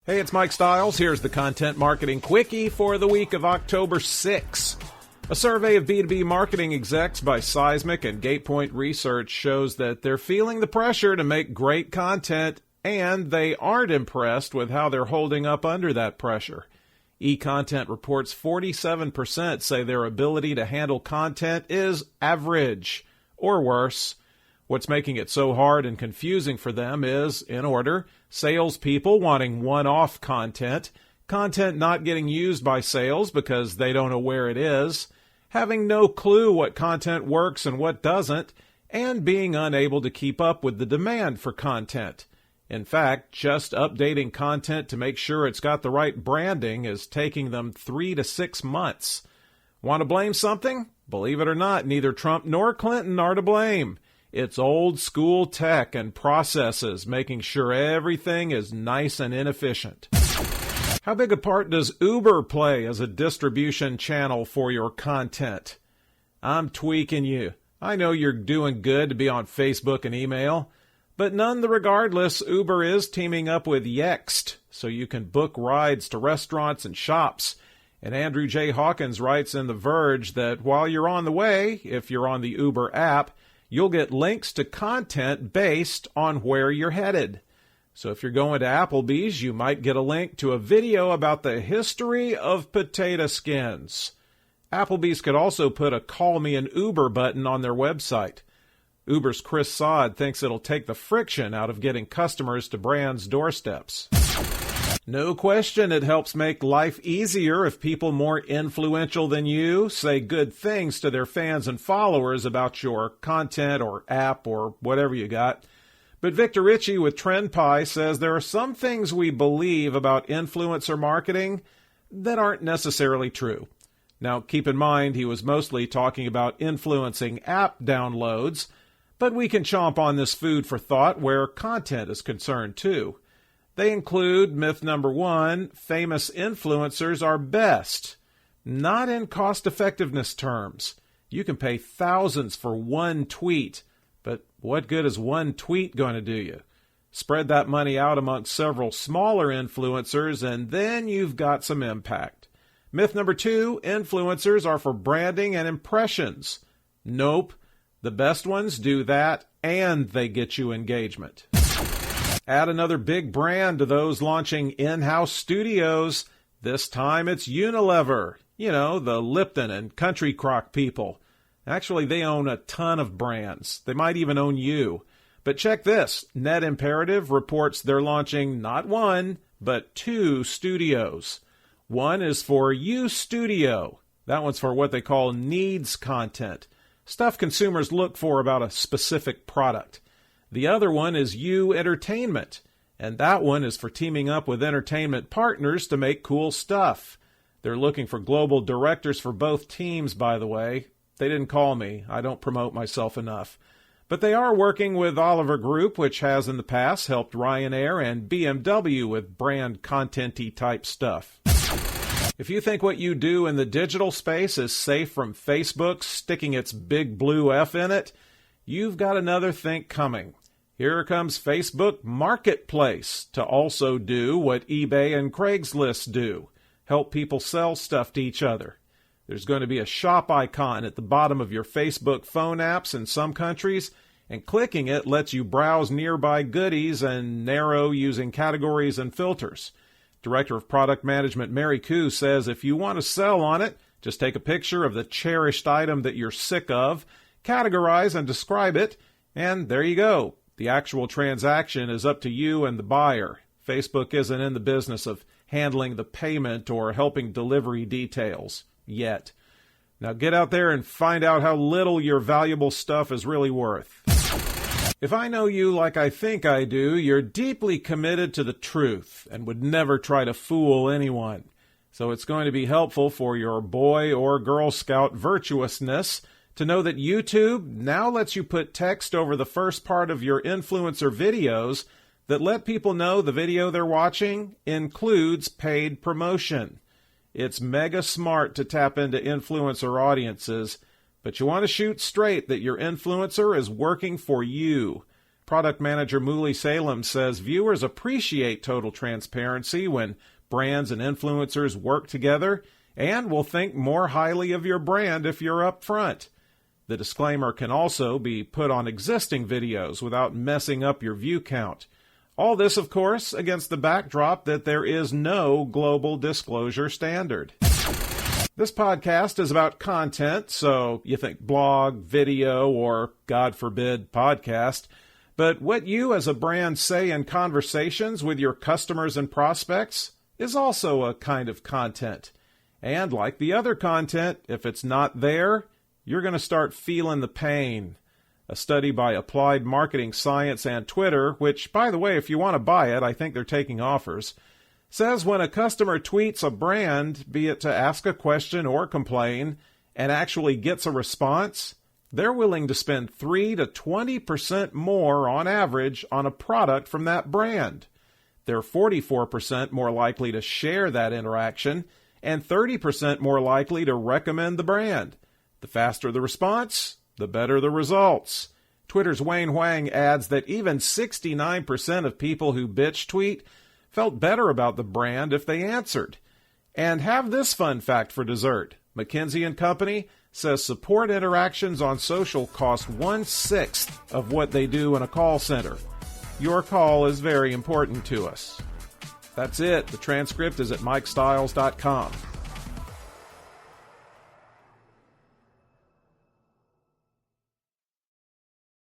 Hey, it's Mike Stiles. Here's the Content Marketing Quickie for the week of October 6. A survey of B2B marketing execs by Seismic and Gatepoint Research shows that they're feeling the pressure to make great content, and they aren't impressed with how they're holding up under that pressure. eContent reports 47% say their ability to handle content is average or worse. What's making it so hard and confusing for them is, in order, salespeople wanting one-off content, content not getting used by sales because they don't know where it is, having no clue what content works and what doesn't, and being unable to keep up with the demand for content. In fact, just updating content to make sure it's got the right branding is taking them 3 to 6 months. Want to blame something? Believe it or not, neither Trump nor Clinton are to blame. It's old school tech and processes making sure everything is nice and inefficient. How big a part does Uber play as a distribution channel for your content? I'm tweaking you. I know you're doing good to be on Facebook and email, but regardless, Uber is teaming up with Yext so you can book rides to restaurants and shops. And Andrew J. Hawkins writes in The Verge that while you're on the way, if you're on the Uber app, you'll get links to content based on where you're headed. So if you're going to Applebee's, you might get a link to a video about the history of potato skins. Applebee's could also put a Call Me an Uber button on their website. Uber's Chris Saad thinks it'll take the friction out of getting customers to brands' doorsteps. No question it helps make life easier if people more influential than you say good things to their fans and followers about your content or app or whatever you got. But Victor Ritchie with TrendPie says there are some things we believe about influencer marketing that aren't necessarily true. Now, keep in mind he was mostly talking about influencing app downloads, but we can chomp on this food for thought where content is concerned too. They include myth number 1, famous influencers are best. Not in cost-effectiveness terms. You can pay thousands for one tweet, but what good is one tweet going to do you? Spread that money out amongst several smaller influencers, and then you've got some impact. Myth number 2, influencers are for branding and impressions. Nope. The best ones do that, and they get you engagement. Add another big brand to those launching in-house studios. This time it's Unilever. You know, the Lipton and Country Crock people. Actually, they own a ton of brands. They might even own you. But check this. Net Imperative reports they're launching not 1, but 2 studios. One is for You Studio. That one's for what they call needs content. Stuff consumers look for about a specific product. The other one is You Entertainment, and that one is for teaming up with entertainment partners to make cool stuff. They're looking for global directors for both teams, by the way. They didn't call me. I don't promote myself enough. But they are working with Oliver Group, which has in the past helped Ryanair and BMW with brand content-y type stuff. If you think what you do in the digital space is safe from Facebook sticking its big blue F in it, you've got another think coming. Here comes Facebook Marketplace to also do what eBay and Craigslist do, help people sell stuff to each other. There's going to be a shop icon at the bottom of your Facebook phone apps in some countries, and clicking it lets you browse nearby goodies and narrow using categories and filters. Director of Product Management Mary Koo says if you want to sell on it, just take a picture of the cherished item that you're sick of, categorize and describe it, and there you go. The actual transaction is up to you and the buyer. Facebook isn't in the business of handling the payment or helping delivery details yet. Now get out there and find out how little your valuable stuff is really worth. If I know you like I think I do, you're deeply committed to the truth and would never try to fool anyone. So it's going to be helpful for your Boy or Girl Scout virtuousness to know that YouTube now lets you put text over the first part of your influencer videos that let people know the video they're watching includes paid promotion. It's mega smart to tap into influencer audiences, but you want to shoot straight that your influencer is working for you. Product manager Muli Salem says viewers appreciate total transparency when brands and influencers work together and will think more highly of your brand if you're upfront. The disclaimer can also be put on existing videos without messing up your view count. All this, of course, against the backdrop that there is no global disclosure standard. This podcast is about content, so you think blog, video, or, God forbid, podcast. But what you as a brand say in conversations with your customers and prospects is also a kind of content. And like the other content, if it's not there, you're going to start feeling the pain. A study by Applied Marketing Science and Twitter, which, by the way, if you want to buy it, I think they're taking offers, says when a customer tweets a brand, be it to ask a question or complain, and actually gets a response, they're willing to spend 3 to 20% more on average on a product from that brand. They're 44% more likely to share that interaction and 30% more likely to recommend the brand. The faster the response, the better the results. Twitter's Wayne Huang adds that even 69% of people who bitch tweet felt better about the brand if they answered. And have this fun fact for dessert. McKinsey & Company says support interactions on social cost 1/6 of what they do in a call center. Your call is very important to us. That's it. The transcript is at MikeStiles.com.